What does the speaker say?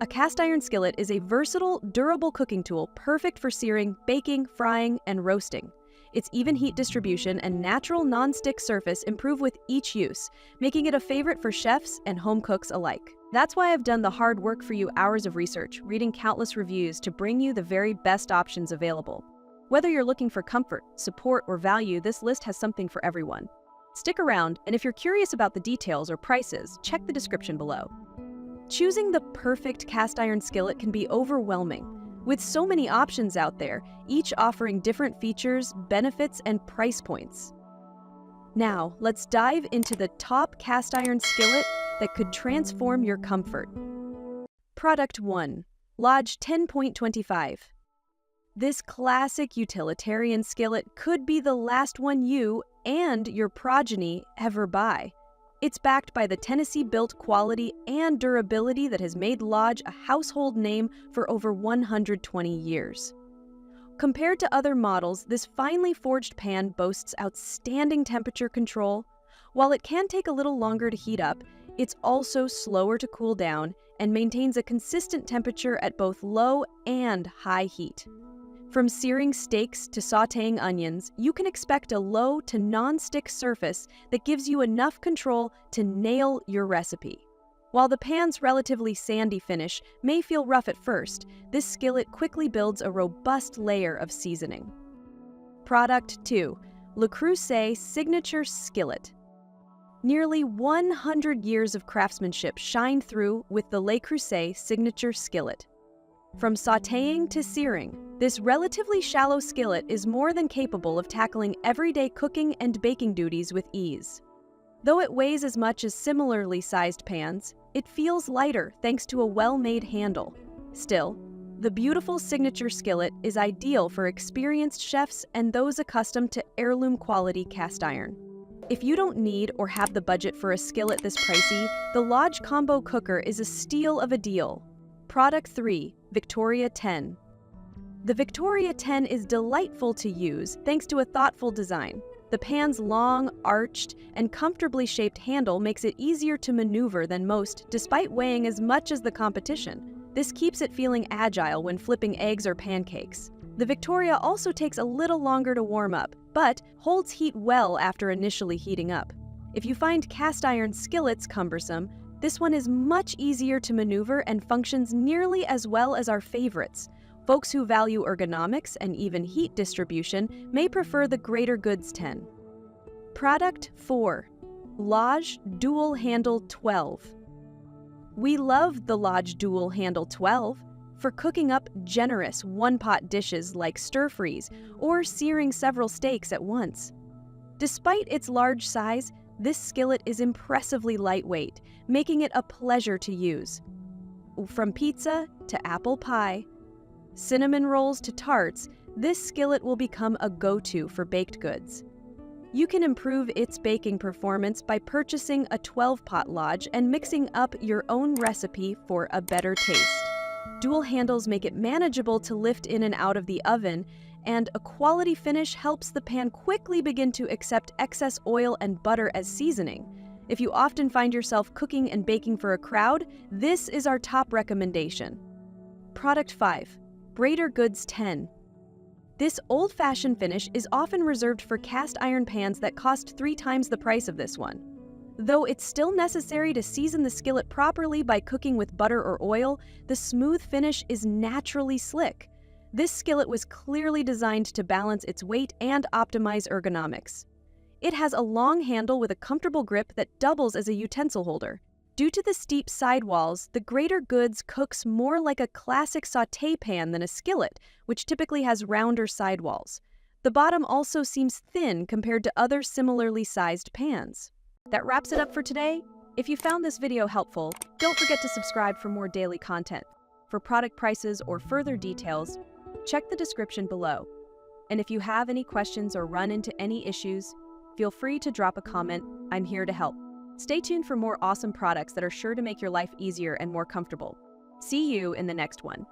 A cast iron skillet is a versatile, durable cooking tool perfect for searing, baking, frying, and roasting. Its even heat distribution and natural non-stick surface improve with each use, making it a favorite for chefs and home cooks alike. That's why I've done the hard work for you, hours of research, reading countless reviews to bring you the very best options available. Whether you're looking for comfort, support, or value, this list has something for everyone. Stick around, and if you're curious about the details or prices, check the description below. Choosing the perfect cast iron skillet can be overwhelming. With so many options out there, each offering different features, benefits, and price points. Now, let's dive into the top cast iron skillet that could transform your comfort. Product 1. Lodge 10.25. This classic utilitarian skillet could be the last one you and your progeny ever buy. It's backed by the Tennessee-built quality and durability that has made Lodge a household name for over 120 years. Compared to other models, this finely forged pan boasts outstanding temperature control. While it can take a little longer to heat up, it's also slower to cool down and maintains a consistent temperature at both low and high heat. From searing steaks to sautéing onions, you can expect a low to non-stick surface that gives you enough control to nail your recipe. While the pan's relatively sandy finish may feel rough at first, this skillet quickly builds a robust layer of seasoning. Product 2. Le Creuset Signature Skillet. Nearly 100 years of craftsmanship shine through with the Le Creuset Signature Skillet. From sautéing to searing, this relatively shallow skillet is more than capable of tackling everyday cooking and baking duties with ease. Though it weighs as much as similarly sized pans, it feels lighter thanks to a well-made handle. Still, the beautiful signature skillet is ideal for experienced chefs and those accustomed to heirloom-quality cast iron. If you don't need or have the budget for a skillet this pricey, the Lodge Combo Cooker is a steal of a deal. Product 3. Victoria 10. The Victoria 10 is delightful to use thanks to a thoughtful design. The pan's long, arched, and comfortably shaped handle makes it easier to maneuver than most, despite weighing as much as the competition. This keeps it feeling agile when flipping eggs or pancakes. The Victoria also takes a little longer to warm up, but holds heat well after initially heating up. If you find cast iron skillets cumbersome, this one is much easier to maneuver and functions nearly as well as our favorites. Folks who value ergonomics and even heat distribution may prefer the Greater Goods 10. Product 4. Lodge Dual Handle 12. We love the Lodge Dual Handle 12 for cooking up generous one-pot dishes like stir-fries or searing several steaks at once. Despite its large size, this skillet is impressively lightweight, making it a pleasure to use. From pizza to apple pie, cinnamon rolls to tarts, this skillet will become a go-to for baked goods. You can improve its baking performance by purchasing a 12-pot Lodge and mixing up your own recipe for a better taste. Dual handles make it manageable to lift in and out of the oven, and a quality finish helps the pan quickly begin to accept excess oil and butter as seasoning. If you often find yourself cooking and baking for a crowd, this is our top recommendation. Product 5. Greater Goods 10. This old-fashioned finish is often reserved for cast iron pans that cost 3 times the price of this one. Though it's still necessary to season the skillet properly by cooking with butter or oil, the smooth finish is naturally slick. This skillet was clearly designed to balance its weight and optimize ergonomics. It has a long handle with a comfortable grip that doubles as a utensil holder. Due to the steep sidewalls, the Greater Goods cooks more like a classic sauté pan than a skillet, which typically has rounder sidewalls. The bottom also seems thin compared to other similarly sized pans. That wraps it up for today. If you found this video helpful, don't forget to subscribe for more daily content. For product prices or further details, check the description below. And if you have any questions or run into any issues, feel free to drop a comment. I'm here to help. Stay tuned for more awesome products that are sure to make your life easier and more comfortable. See you in the next one.